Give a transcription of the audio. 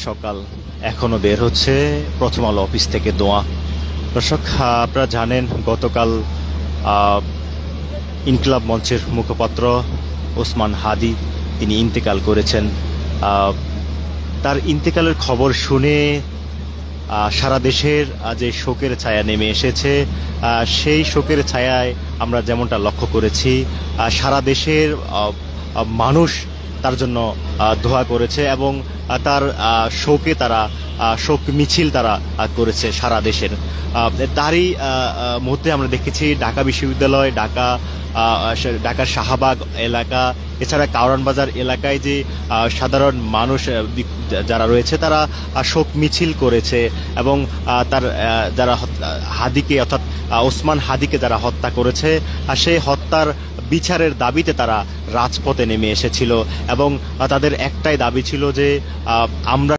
সকাল এখনো বের হচ্ছে প্রথম আলো অফিস থেকে দোয়া। দর্শক, আপনারা জানেন গতকাল আহ, ইনকিলাব মঞ্চের মুখপাত্র ওসমান হাদি তিনি ইন্তেকাল করেছেন। আহ, তার ইন্তেকালের খবর শুনে সারা দেশের যে শোকের ছায়া নেমে এসেছে, সেই শোকের ছায়ায় আমরা যেমনটা লক্ষ্য করেছি, সারা দেশের মানুষ তার জন্য দোয়া করেছে এবং তার শোকে তারা শোক মিছিল তারা করেছে সারা দেশের। তারই মধ্যে আমরা দেখেছি ঢাকা বিশ্ববিদ্যালয়, ঢাকার শাহবাগ এলাকা, এছাড়া কারওয়ান বাজার এলাকায় যে সাধারণ মানুষ যারা রয়েছে তারা শোক মিছিল করেছে এবং তার যারা হাদিকে অর্থাৎ ওসমান হাদিকে যারা হত্যা করেছে সেই হত্যার বিচারের দাবিতে তারা রাজপথে নেমে এসেছিল এবং তাদের একটাই দাবি ছিল যে আমরা